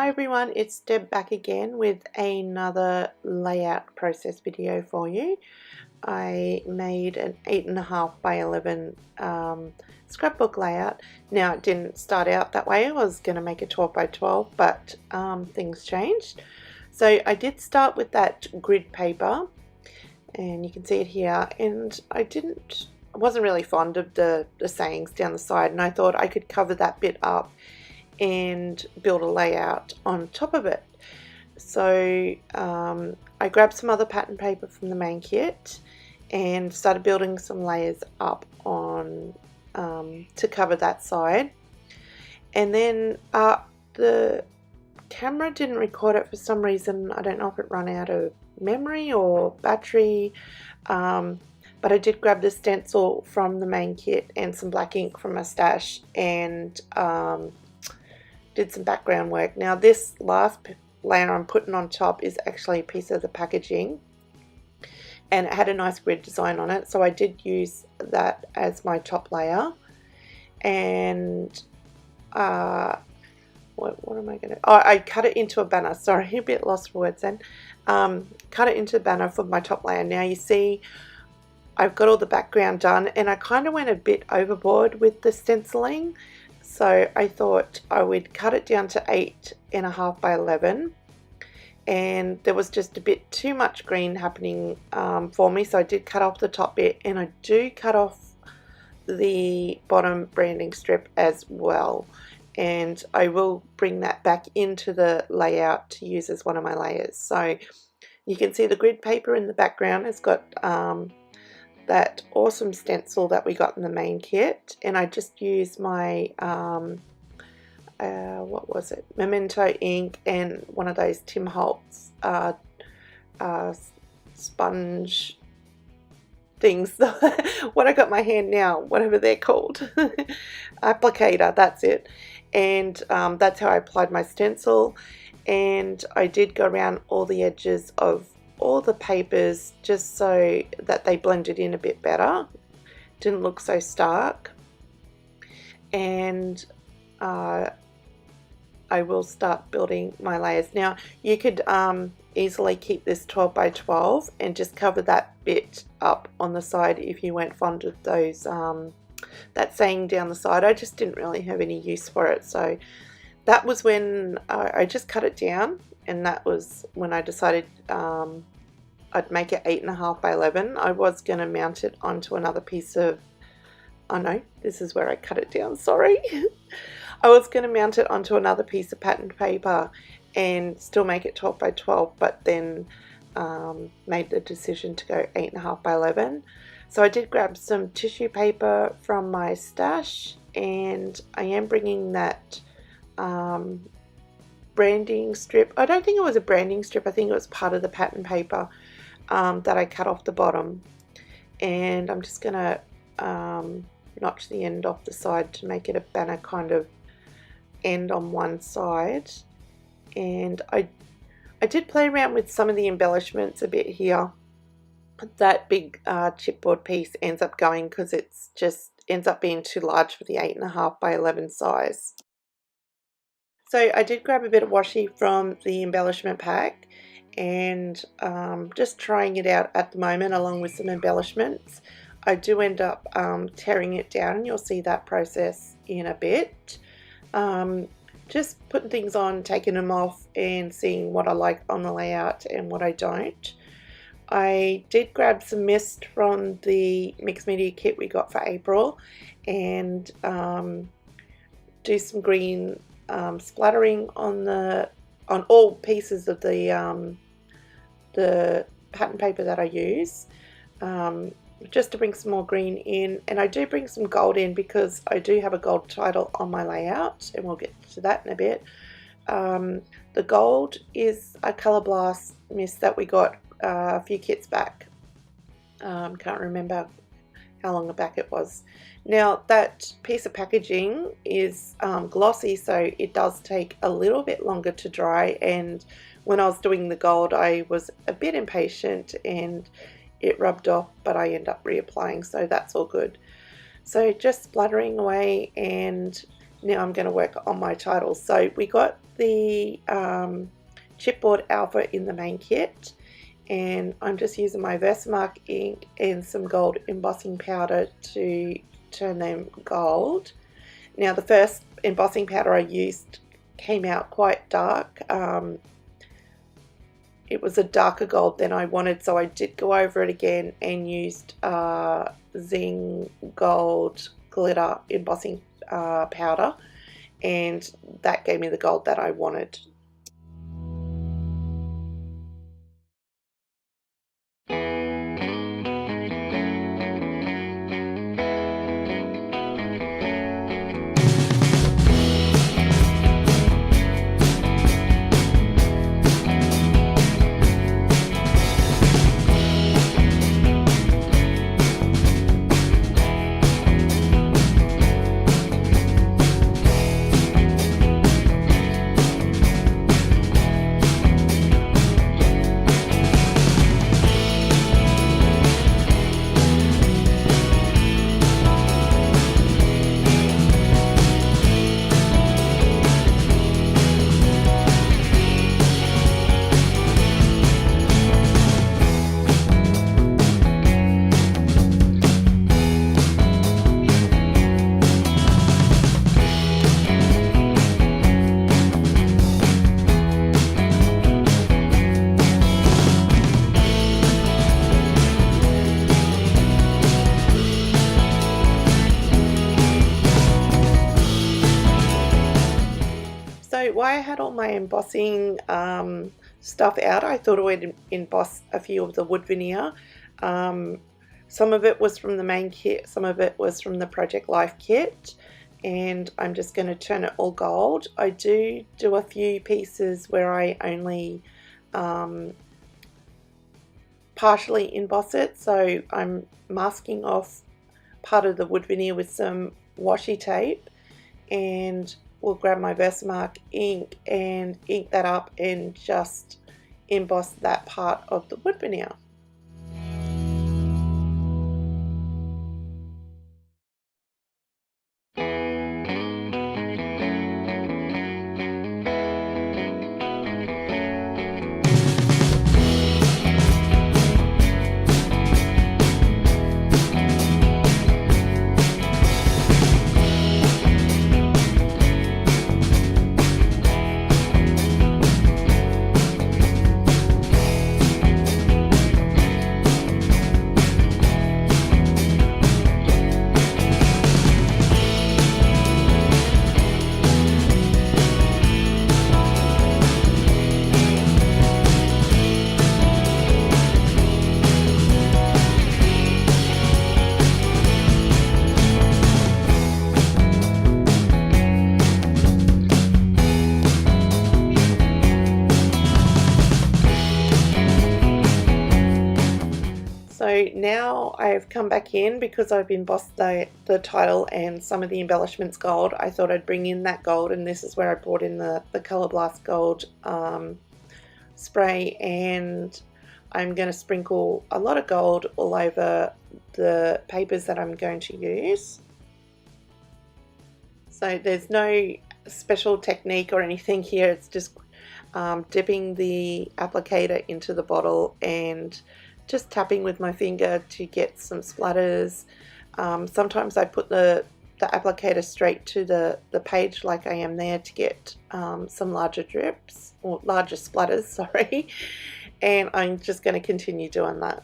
everyone, it's Deb back again with another layout process video for you. I made an 8.5 by 11 scrapbook layout. Now it didn't start out that way. I was going to make a 12 by 12, but things changed. So I did start with that grid paper, and you can see it here, and I wasn't really fond of the sayings down the side, and I thought I could cover that bit up and build a layout on top of it. So I grabbed some other pattern paper from the main kit and started building some layers up on to cover that side. And then the camera didn't record it for some reason. I don't know if it ran out of memory or battery, but I did grab the stencil from the main kit and some black ink from my stash and did some background work. Now this last layer I'm putting on top is actually a piece of the packaging, and it had a nice grid design on it, so I did use that as my top layer. And what am I going to, I cut it into a banner. Sorry, a bit lost for words then. Cut it into a banner for my top layer. Now you see I've got all the background done, and I kind of went a bit overboard with the stenciling. So I thought I would cut it down to 8.5 by 11, and there was just a bit too much green happening for me, so I did cut off the top bit, and I do cut off the bottom branding strip as well, and I will bring that back into the layout to use as one of my layers. So you can see the grid paper in the background has got that awesome stencil that we got in the main kit, and I just used my what was it, Memento ink and one of those Tim Holtz sponge things. What I got in my hand now, whatever they're called, applicator, that's it. And that's how I applied my stencil, and I did go around all the edges of all the papers just so that they blended in a bit better, didn't look so stark. And I will start building my layers. Now you could easily keep this 12 by 12 and just cover that bit up on the side if you weren't fond of those that saying down the side. I just didn't really have any use for it, so that was when I just cut it down, and that was when I decided I'd make it 8.5 by 11. I was going to mount it onto another piece of, oh no, this is where I cut it down, sorry. I was going to mount it onto another piece of pattern paper and still make it 12 by 12, but then made the decision to go 8.5 by 11. So I did grab some tissue paper from my stash, and I am bringing that branding strip. I don't think it was a branding strip, I think it was part of the pattern paper that I cut off the bottom, and I'm just going to notch the end off the side to make it a banner kind of end on one side. And I did play around with some of the embellishments a bit here. That big chipboard piece ends up going because it's just ends up being too large for the 8.5 by 11 size. So I did grab a bit of washi from the embellishment pack, and just trying it out at the moment along with some embellishments. I do end up tearing it down, and you'll see that process in a bit. Just putting things on, taking them off, and seeing what I like on the layout and what I don't. I did grab some mist from the mixed media kit we got for April, and do some green splattering on all pieces of the pattern paper that I use, just to bring some more green in. And I do bring some gold in because I do have a gold title on my layout, and we'll get to that in a bit. The gold is a Color Blast mist that we got a few kits back. Can't remember how long back it was. Now that piece of packaging is glossy, so it does take a little bit longer to dry, and when I was doing the gold I was a bit impatient and it rubbed off, but I end up reapplying, so that's all good. So just splattering away, and now I'm going to work on my titles. So we got the chipboard alpha in the main kit, and I'm just using my Versamark ink and some gold embossing powder to turn them gold. Now the first embossing powder I used came out quite dark. It was a darker gold than I wanted, so I did go over it again and used Zing Gold Glitter embossing powder, and that gave me the gold that I wanted. So while I had all my embossing stuff out, I thought I would emboss a few of the wood veneer. Some of it was from the main kit, some of it was from the Project Life kit, and I'm just going to turn it all gold. I do a few pieces where I only partially emboss it, so I'm masking off part of the wood veneer with some washi tape, and we'll grab my Versamark ink and ink that up and just emboss that part of the wood veneer. So now I've come back in because I've embossed the title and some of the embellishments gold. I thought I'd bring in that gold, and this is where I brought in the Color Blast Gold spray, and I'm going to sprinkle a lot of gold all over the papers that I'm going to use. So there's no special technique or anything here, it's just dipping the applicator into the bottle and just tapping with my finger to get some splatters. Sometimes I put the applicator straight to the page like I am there to get some larger drips, or larger splatters, sorry, and I'm just going to continue doing that.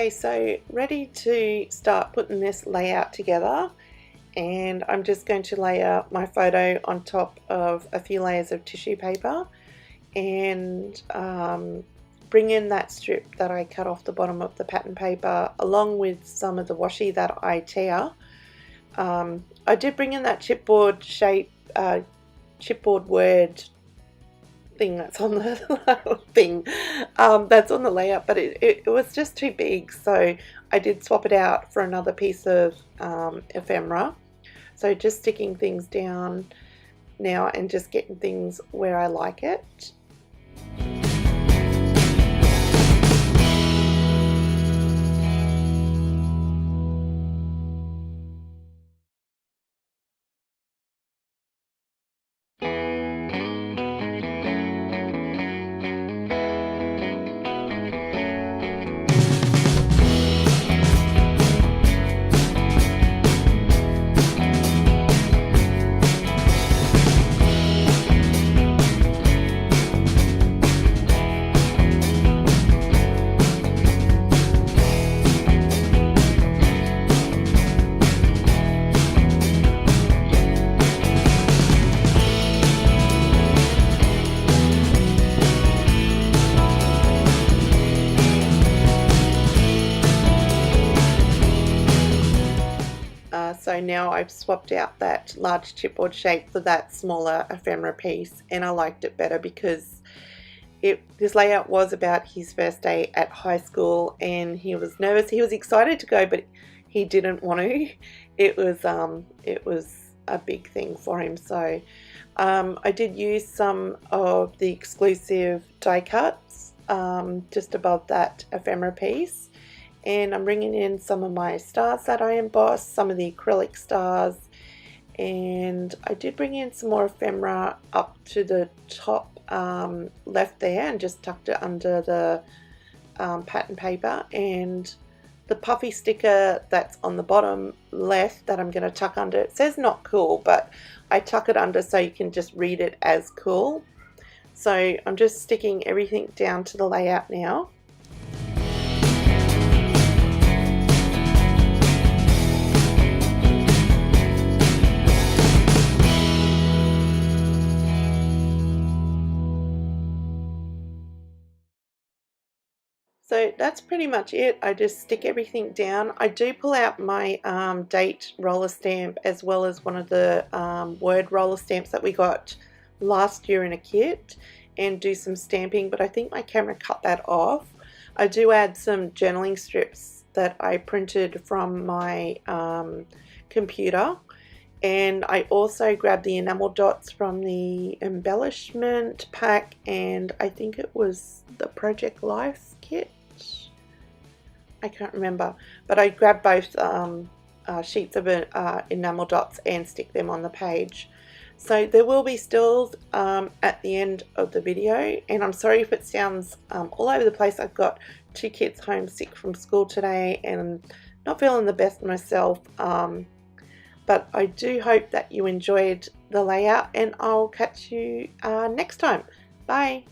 Okay, so ready to start putting this layout together, and I'm just going to layer my photo on top of a few layers of tissue paper and bring in that strip that I cut off the bottom of the pattern paper along with some of the washi that I tear. I did bring in that chipboard shape, chipboard word thing that's on the thing that's on the layout, but it was just too big, so I did swap it out for another piece of ephemera. So just sticking things down now and just getting things where I like it. So now I've swapped out that large chipboard shape for that smaller ephemera piece, and I liked it better because this layout was about his first day at high school, and he was nervous. He was excited to go, but he didn't want to. It was a big thing for him. So I did use some of the exclusive die cuts just above that ephemera piece. And I'm bringing in some of my stars that I embossed, some of the acrylic stars, and I did bring in some more ephemera up to the top left there and just tucked it under the pattern paper, and the puffy sticker that's on the bottom left that I'm going to tuck under, it says not cool, but I tuck it under so you can just read it as cool. So I'm just sticking everything down to the layout now. So that's pretty much it. I just stick everything down. I do pull out my date roller stamp as well as one of the word roller stamps that we got last year in a kit and do some stamping, but I think my camera cut that off. I do add some journaling strips that I printed from my computer, and I also grabbed the enamel dots from the embellishment pack, and I think it was the Project Life kit. I can't remember, but I grabbed both sheets of enamel dots and stick them on the page. So there will be stills at the end of the video, and I'm sorry if it sounds all over the place. I've got 2 kids homesick from school today and not feeling the best myself, but I do hope that you enjoyed the layout, and I'll catch you next time. Bye.